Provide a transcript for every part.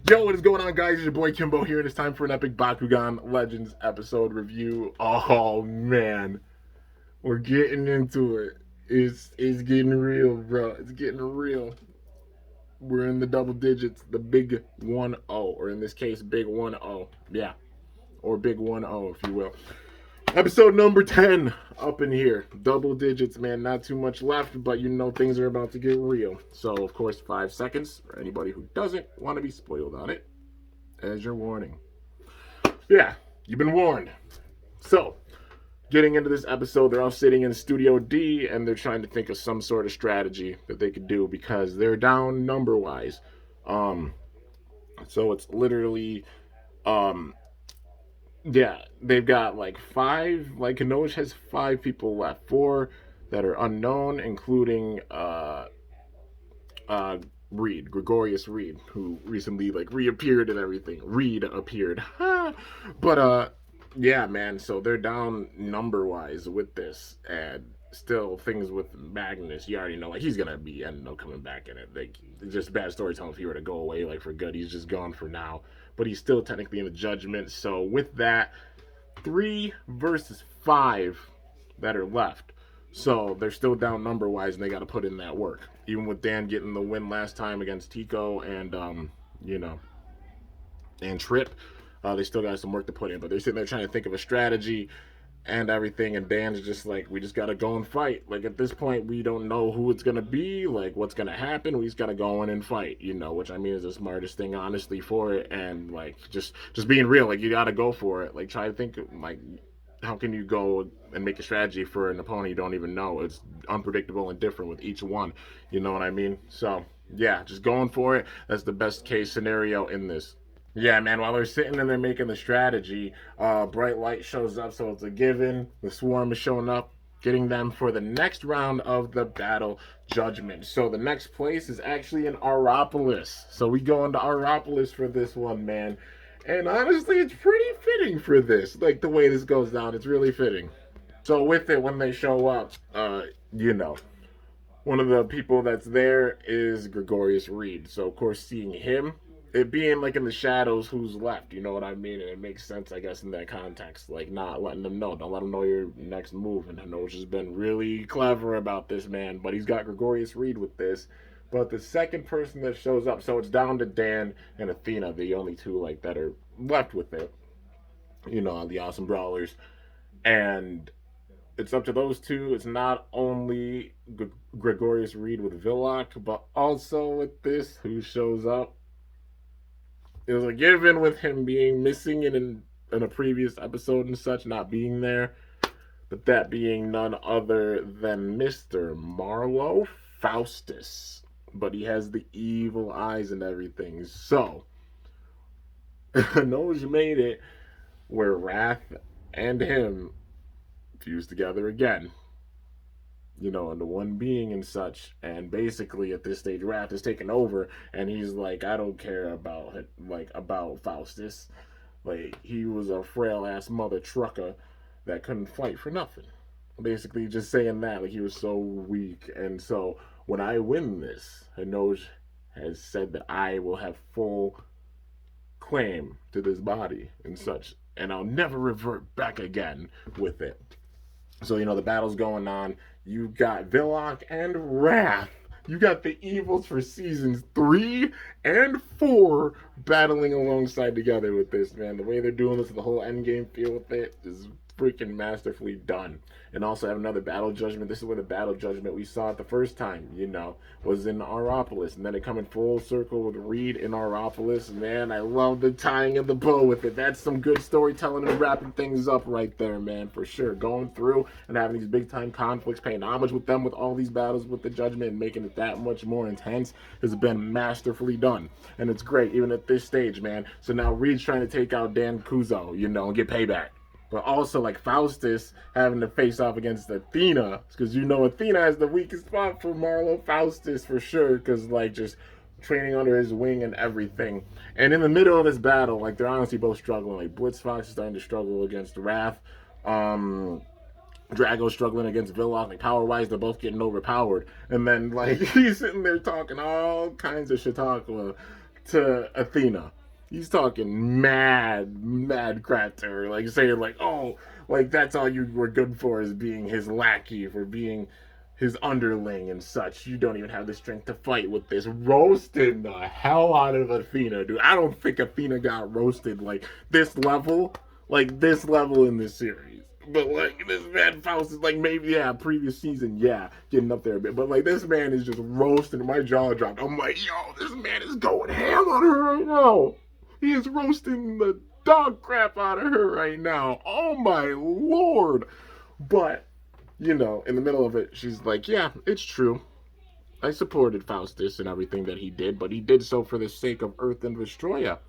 Yo, what is going on, guys? It's your boy Kimbo here, and it's time for an epic Bakugan Legends episode review. Oh man, we're getting into it. It's getting real, bro. It's getting real. We're in the double digits, the big 1-0, or in this case, big 1-0. Yeah, or big 1-0, if you will. Episode number 10 up in here. Double digits, man. Not too much left, but you know things are about to get real. So, of course, 5 seconds for anybody who doesn't want to be spoiled on it as your warning. Yeah, you've been warned. So, getting into this episode, they're all sitting in Studio D and they're trying to think of some sort of strategy that they could do because they're down number wise. So it's literally yeah, they've got like 5, like Kanosh has 5 people left, 4 that are unknown, including Reed, Gregorius Reed, who recently like reappeared and everything. Reed appeared. But yeah, man, so they're down number wise with this, and still things with Magnus, you already know, like he's gonna be ending up coming back in it. Like it's just bad storytelling if he were to go away like for good. He's just gone for now. But he's still technically in the judgment. So with that, 3 versus 5 that are left. So they're still down number wise, and they got to put in that work. Even with Dan getting the win last time against Tico and you know, and Trip, they still got some work to put in. But they're sitting there trying to think of a strategy and everything. And Dan's just like, we just got to go and fight. Like at this point, we don't know who it's gonna be, like what's gonna happen. We just got to go in and fight, you know. Which I mean is the smartest thing, honestly, for it. And like just being real, like you got to go for it. Like try to think like, how can you go and make a strategy for an opponent you don't even know? It's unpredictable and different with each one. You know what I mean? So yeah, just going for it. That's the best case scenario in this. Yeah, man, while they're sitting and they're making the strategy, Bright Light shows up, so it's a given. The Swarm is showing up, getting them for the next round of the Battle Judgment. So the next place is actually in Auropolis. So we go into Auropolis for this one, man. And honestly, it's pretty fitting for this. Like, the way this goes down, it's really fitting. So with it, when they show up, you know, one of the people that's there is Gregorius Reed. So, of course, seeing him, it being like in the shadows, who's left, you know what I mean? And it makes sense, I guess, in that context. Like, not letting them know. Don't let them know your next move. And Hinosh has been really clever about this, man. But he's got Gregorius Reed with this. But the second person that shows up, so it's down to Dan and Athena, the only 2 like that are left with it. You know, the Awesome Brawlers. And it's up to those 2. It's not only Gregorius Reed with Villock, but also with this, who shows up. It was a given with him being missing in a previous episode and such, not being there. But that being none other than Mr. Marlowe Faustus. But he has the evil eyes and everything. So, Noj made it where Wrath and him fused together again. You know, into one being and such. And basically, at this stage, Wrath is taken over, and he's like, I don't care about it, like about Faustus. Like, he was a frail ass mother trucker that couldn't fight for nothing. Basically, just saying that, like he was so weak. And so, when I win this, Hinosh has said that I will have full claim to this body and such, and I'll never revert back again with it. So, you know, the battle's going on. You got Villock and Wrath. You got the evils for seasons 3 and 4 battling alongside together with this, man. The way they're doing this, the whole endgame feel with it is freaking masterfully done. And also have another battle judgment. This is where the battle judgment we saw it the first time, you know, was in Auropolis. And then it coming full circle with Reed in Auropolis. Man, I love the tying of the bow with it. That's some good storytelling and wrapping things up right there, man, for sure. Going through and having these big time conflicts, paying homage with them with all these battles with the judgment and making it that much more intense has been masterfully done. And it's great, even at this stage, man. So now Reed's trying to take out Dan Kuzo, you know, and get payback. But also, like, Faustus having to face off against Athena. Because, you know, Athena has the weakest spot for Marlowe Faustus for sure. Because, like, just training under his wing and everything. And in the middle of this battle, like, they're honestly both struggling. Like, Blitzfox is starting to struggle against Wrath. Drago's struggling against Villock. Like, power-wise, they're both getting overpowered. And then, like, he's sitting there talking all kinds of shit talk. to Athena. He's talking mad crap to her, like saying like, oh, like that's all you were good for is being his lackey, for being his underling and such. You don't even have the strength to fight with this. Roasting the hell out of Athena, dude. I don't think Athena got roasted like this level in this series. But like this man Faust is like maybe previous season getting up there a bit, but like this man is just roasting. My jaw dropped. I'm like, yo, this man is going ham on her right now. He is roasting the dog crap out of her right now. Oh my lord! But in the middle of it, she's like, yeah, it's true. I supported Faustus and everything that he did, but he did so for the sake of Earth and Vestroya.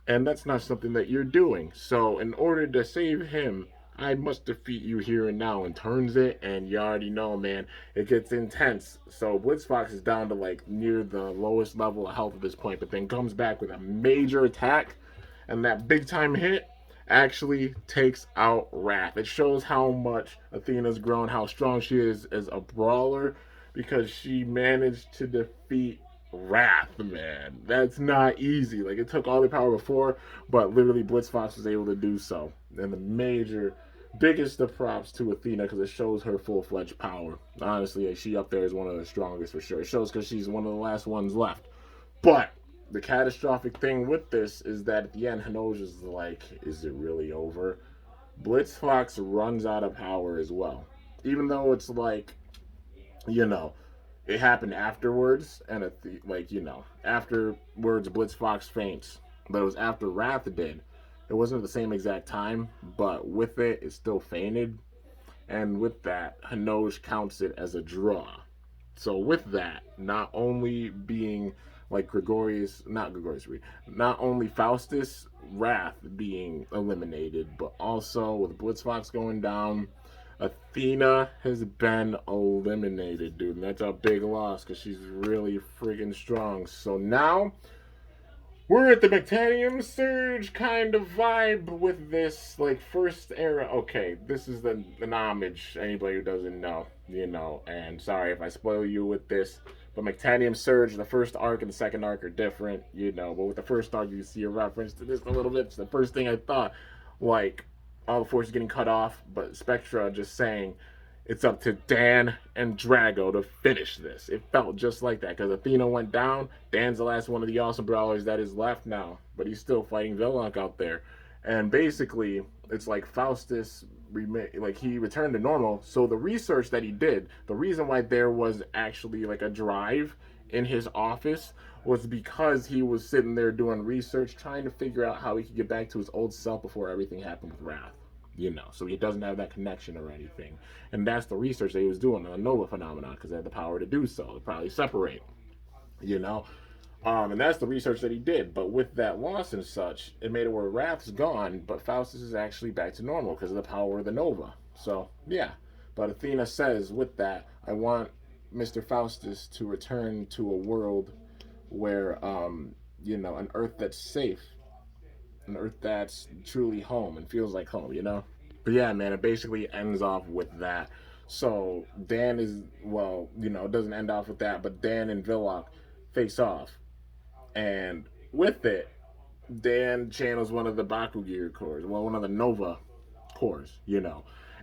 And that's not something that you're doing. So, in order to save him, I must defeat you here and now. And turns it, and you already know, man, it gets intense. So, Blitzfox is down to like near the lowest level of health at this point, but then comes back with a major attack. And that big time hit actually takes out Wrath. It shows how much Athena's grown, how strong she is as a brawler, because she managed to defeat Wrath, man. That's not easy. Like, it took all the power before, but literally Blitzfox was able to do so. And the biggest of props to Athena, because it shows her full-fledged power. Honestly, she up there is one of the strongest for sure. It shows because she's one of the last ones left. But the catastrophic thing with this is that at the end, Hinoge is like, is it really over? Blitzfox runs out of power as well. Even though it's like, it happened afterwards, and afterwards Blitzfox faints. But it was after Wrath did. It wasn't at the same exact time, but with it still fainted. And with that, Hinoge counts it as a draw. So with that, not only being like not only Faustus Wrath being eliminated, but also with Blitzfox going down, Athena has been eliminated, dude. And that's a big loss because she's really freaking strong. So now we're at the Mechtanium Surge kind of vibe with this, like, first era. Okay, this is the homage, anybody who doesn't know, and sorry if I spoil you with this, but Mechtanium Surge, the first arc and the second arc are different, but with the first arc you see a reference to this a little bit. It's the first thing I thought, like, all the forces getting cut off, but Spectra just saying, it's up to Dan and Drago to finish this. It felt just like that because Athena went down. Dan's the last one of the awesome brawlers that is left now, but he's still fighting Villank out there. And basically, it's like Faustus, he returned to normal. So the research that he did, the reason why there was actually like a drive in his office was because he was sitting there doing research, trying to figure out how he could get back to his old self before everything happened with Wrath. So he doesn't have that connection or anything. And that's the research that he was doing on the Nova phenomenon, because they had the power to do so, to probably separate, and that's the research that he did. But with that loss and such, it made it where Wrath's gone, but Faustus is actually back to normal because of the power of the Nova. So, yeah. But Athena says, with that, I want Mr. Faustus to return to a world where, an Earth that's safe, an Earth that's truly home and feels like home, But yeah, man, it basically ends off with that. So Dan is, it doesn't end off with that, but Dan and Villank face off. And with it, Dan channels one of the Bakugan cores, one of the Nova cores,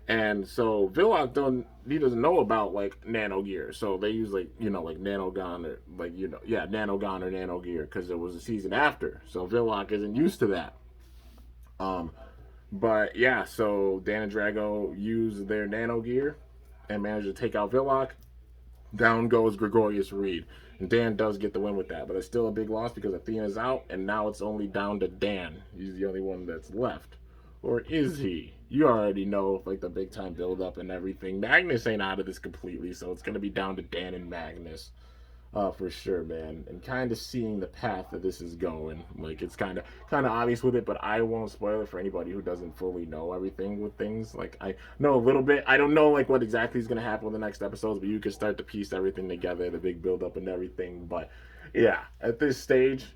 And so Villank doesn't know about like nano gear. So they use like nanogon or nanogon or nano gear because it was a season after. So Villank isn't used to that. But yeah, so Dan and Drago use their nano gear and manage to take out Villank. Down goes Gregorius Reed. And Dan does get the win with that, but it's still a big loss because Athena's out, and now it's only down to Dan. He's the only one that's left. Or is he? You already know, like, the big-time build-up and everything. Magnus ain't out of this completely, so it's going to be down to Dan and Magnus. For sure, man. And kind of seeing the path that this is going. Like, it's kind of obvious with it, but I won't spoil it for anybody who doesn't fully know everything with things. Like, I know a little bit. I don't know, like, what exactly is going to happen in the next episodes, but you can start to piece everything together, the big build-up and everything. But, yeah, at this stage,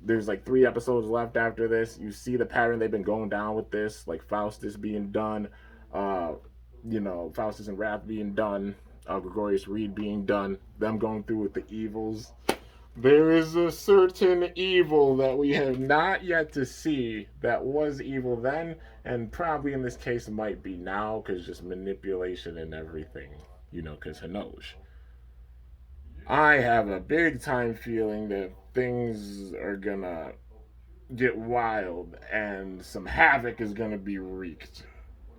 there's, like, 3 episodes left after this. You see the pattern they've been going down with this, like, Faustus being done, Faustus and Wrath being done, Gregorius Reed being done, them going through with the evils, There is a certain evil that we have not yet to see that was evil then, and probably in this case might be now, because just manipulation and everything, because Hinosh. I have a big time feeling that things are gonna get wild and some havoc is gonna be wreaked.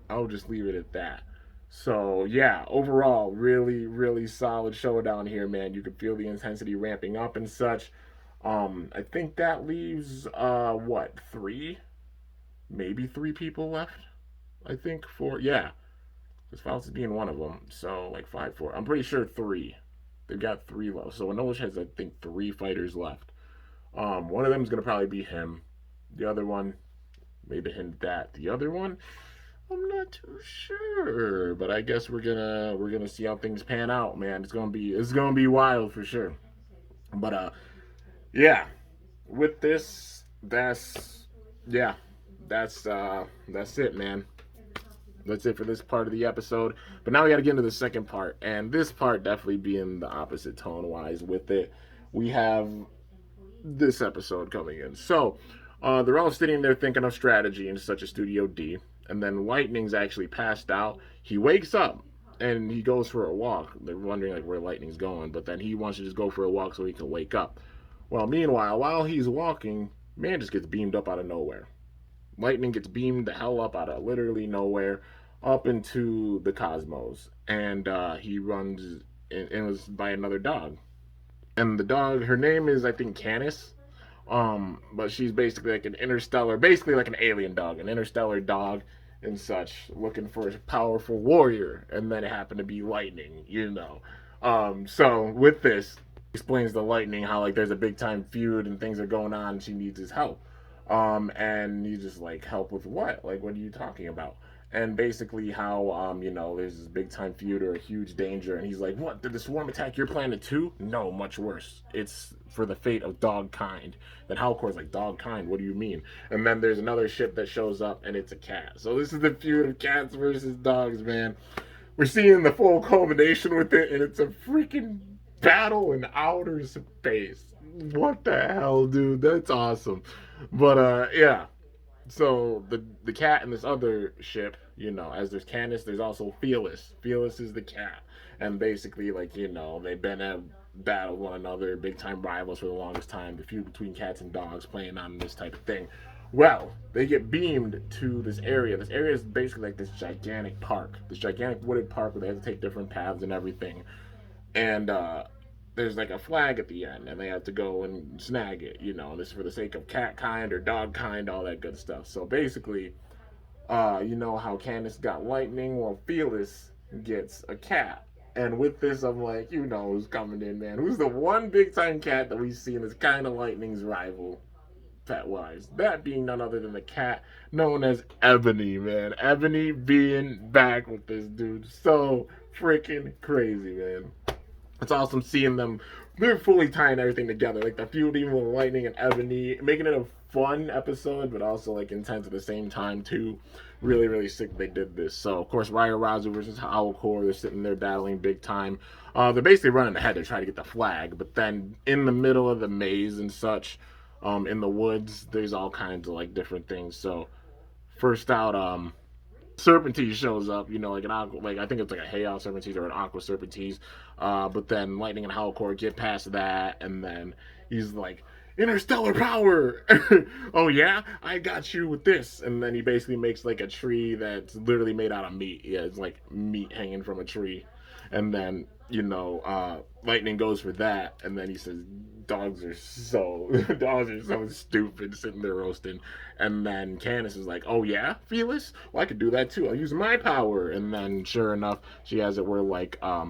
I'll just leave it at that. So yeah, overall, really, really solid showdown here, man. You can feel the intensity ramping up and such. I think that leaves what, three? Maybe three people left. I think four. Yeah, because Faust is being one of them. So like five, four. I'm pretty sure three. They've got three left. So Anosh has, I think, three fighters left. One of them is gonna probably be him. The other one, maybe him that. The other one, I'm not too sure, but I guess we're gonna see how things pan out, man. It's gonna be wild for sure. But yeah, with this, yeah, that's it, man. That's it for this part of the episode. But now we got to get into the second part, and this part definitely being the opposite tone wise. With it, we have this episode coming in. So they're all sitting there thinking of strategy in such a Studio D, and then Lightning's actually passed out. He wakes up and he goes for a walk. They're wondering like where Lightning's going, but then he wants to just go for a walk so he can wake up. Well, meanwhile, while he's walking, man just gets beamed up out of nowhere. Lightning gets beamed the hell up out of literally nowhere up into the cosmos, and he runs. And it was by another dog, and the dog, her name is I think Canis. But she's basically like an interstellar, basically like an alien dog, an interstellar dog and such, looking for a powerful warrior, and then it happened to be Lightning. So with this, explains to Lightning how like there's a big time feud and things are going on, and she needs his help. And he's just like, help with what? Like, what are you talking about? And basically how there's this big time feud or a huge danger, and he's like, what, did the swarm attack your planet too? No, much worse. It's for the fate of dog kind. Then Halcor's like, dog kind, what do you mean? And then there's another ship that shows up, and it's a cat. So this is the feud of cats versus dogs, man. We're seeing the full culmination with it, and it's a freaking battle in outer space. What the hell, dude? That's awesome. But yeah, so the cat in this other ship, as there's Candace, there's also Fearless. Fearless is the cat, and basically, like, they've been at battle one another, big time rivals for the longest time. The feud between cats and dogs, playing on this type of thing. Well, they get beamed to this area. This area is basically like this gigantic park, this gigantic wooded park where they have to take different paths and everything. And there's like a flag at the end, and they have to go and snag it. This is for the sake of cat kind or dog kind, all that good stuff. So basically, you know how Candace got Lightning, well, Fearless gets a cat. And with this, I'm like, who's coming in, man. Who's the one big time cat that we've seen as kind of Lightning's rival, pet wise? That being none other than the cat known as Ebony, man. Ebony being back with this dude. So freaking crazy, man. It's awesome seeing them. They're fully tying everything together, like the feud even with Lightning and Ebony, making it a fun episode, but also like intense at the same time too. Really, really sick they did this. So of course, Raya Razu versus Owlcore, they're sitting there battling big time. They're basically running ahead. They're trying to get the flag, but then in the middle of the maze and such, in the woods, there's all kinds of like different things. So first out, Serpentine shows up, like an aqua, like I think it's like a Hayao Serpentine or an Aqua Serpentine. But then Lightning and Howlcore get past that, and then he's like, interstellar power. Oh yeah, I got you with this. And then he basically makes like a tree that's literally made out of meat. Yeah, it's like meat hanging from a tree. And then Lightning goes for that, and then he says, dogs are so dogs are so stupid, sitting there roasting. And then Candace is like, oh yeah, Fearless, well, I could do that too, I'll use my power. And then sure enough, she has it where like a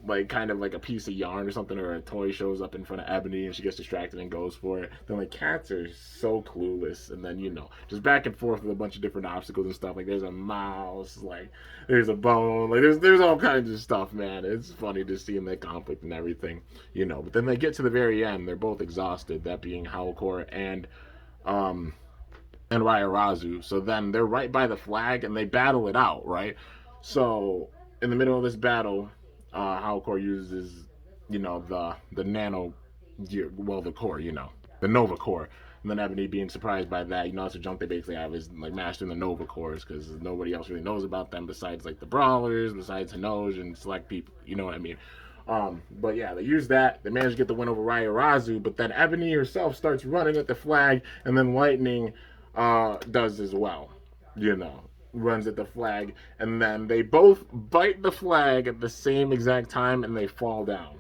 like kind of like a piece of yarn or something, or a toy shows up in front of Ebony, and she gets distracted and goes for it. Then like cats are so clueless, and then just back and forth with a bunch of different obstacles and stuff. Like there's a mouse, like there's a bone, like there's all kinds of stuff, man. It's funny to see in that conflict and everything. But then they get to the very end, they're both exhausted. That being Howlcore um and Rayaраzu. So then they're right by the flag and they battle it out, right? So in the middle of this battle, Howlcore uses, the nano the core, the Nova Core. And then Ebony being surprised by that, that's a junk they basically have is like mastering the Nova Cores because nobody else really knows about them besides like the brawlers, besides Hinoj and select people. You know what I mean? But yeah, they use that. They manage to get the win over Razu, but then Ebony herself starts running at the flag, and then Lightning does as well. Runs at the flag, and then they both bite the flag at the same exact time, and they fall down.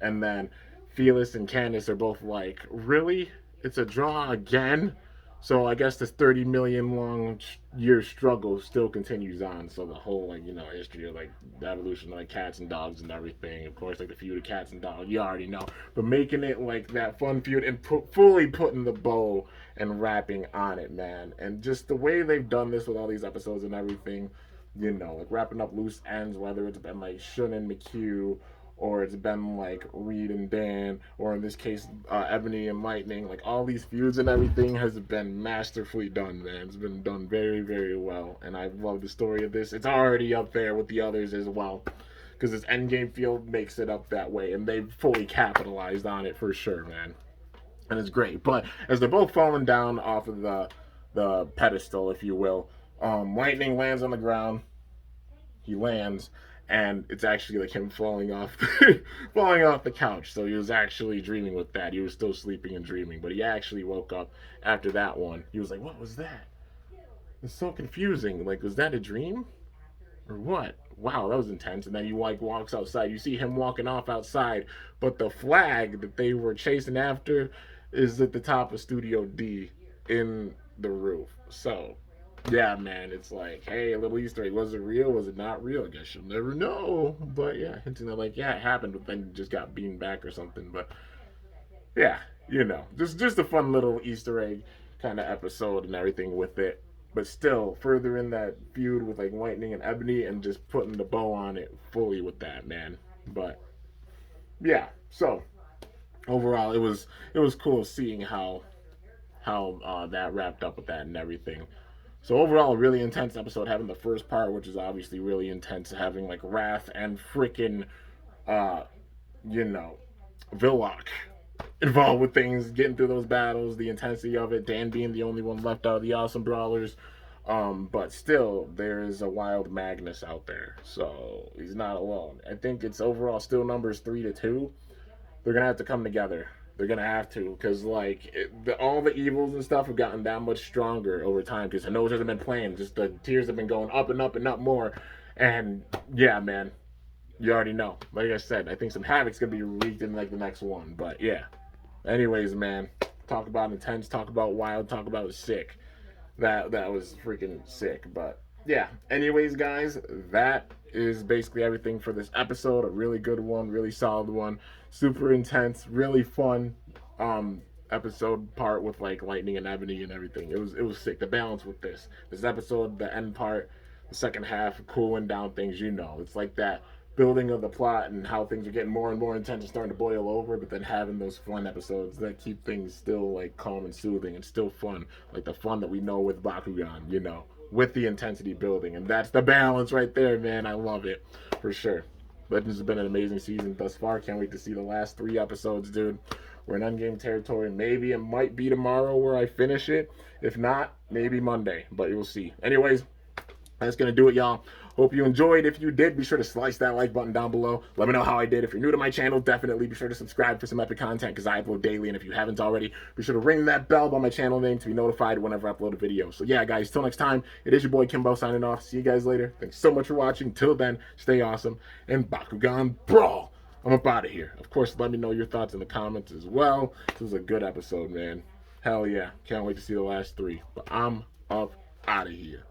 And then Felix and Candace are both like, really? It's a draw again? So I guess this 30 million long year struggle still continues on. So the whole history of like the evolution of like cats and dogs and everything. Of course, like the feud of cats and dogs, you already know. But making it like that fun feud and fully putting the bow and wrapping on it, man. And just the way they've done this with all these episodes and everything, like wrapping up loose ends, whether it's been like Shun and McHugh, or it's been like Reed and Dan, or in this case, Ebony and Lightning. Like all these feuds and everything has been masterfully done, man. It's been done very, very well, and I love the story of this. It's already up there with the others as well, because this endgame feel makes it up that way, and they've fully capitalized on it for sure, man. And it's great. But as they're both falling down off of the pedestal, if you will, Lightning lands on the ground. He lands, and it's actually like him falling off falling off the couch. So he was actually dreaming with that. He was still sleeping and dreaming, but he actually woke up after that one. He was like, what was that? It's so confusing. Like, was that a dream or what? Wow, that was intense. And then he like walks outside. You see him walking off outside, but the flag that they were chasing after is at the top of Studio D in the roof. So yeah, man, it's like, hey, a little Easter egg. Was it real? Was it not real? I guess you'll never know. But yeah, hinting that like, yeah, it happened, but then just got beamed back or something. But yeah, just a fun little Easter egg kind of episode and everything with it. But still, further in that feud with like Lightning and Ebony, and just putting the bow on it fully with that, man. But yeah, so overall, it was cool seeing how that wrapped up with that and everything. So overall, a really intense episode. Having the first part, which is obviously really intense, having like Wrath and freaking, uh, you know, Villock involved with things, getting through those battles, the intensity of it. Dan being the only one left out of the awesome brawlers, but still, there is a wild Magnus out there, so he's not alone. I think it's overall still numbers 3-2. They're gonna have to come together. They're gonna have to, because like all the evils and stuff have gotten that much stronger over time. Because Hinoj hasn't been playing, just the tiers have been going up and up and up more. And yeah, man, you already know. Like I said, I think some Havoc's gonna be wreaked in like the next one. But yeah. Anyways, man, talk about intense, talk about wild, talk about sick. That was freaking sick. But yeah. Anyways, guys, that is basically everything for this episode. A really good one, really solid one, super intense, really fun episode part with like Lightning and Ebony and everything. It was sick. The balance with this episode, the end part, the second half, cooling down things. It's like that building of the plot and how things are getting more and more intense and starting to boil over, but then having those fun episodes that keep things still like calm and soothing and still fun, like the fun that we know with Bakugan, with the intensity building. And that's the balance right there, man. I love it for sure. Legends has been an amazing season thus far. Can't wait to see the last 3 episodes, dude. We're in endgame territory. Maybe it might be tomorrow where I finish it. If not, maybe Monday, but you'll see. Anyways, that's going to do it, y'all. Hope you enjoyed. If you did, be sure to slice that like button down below. Let me know how I did. If you're new to my channel, definitely be sure to subscribe for some epic content because I upload daily. And if you haven't already, be sure to ring that bell by my channel name to be notified whenever I upload a video. So yeah, guys, till next time, it is your boy Kimbo signing off. See you guys later. Thanks so much for watching. Till then, stay awesome. And Bakugan Brawl. I'm up out of here. Of course, let me know your thoughts in the comments as well. This was a good episode, man. Hell yeah. Can't wait to see the last 3. But I'm up out of here.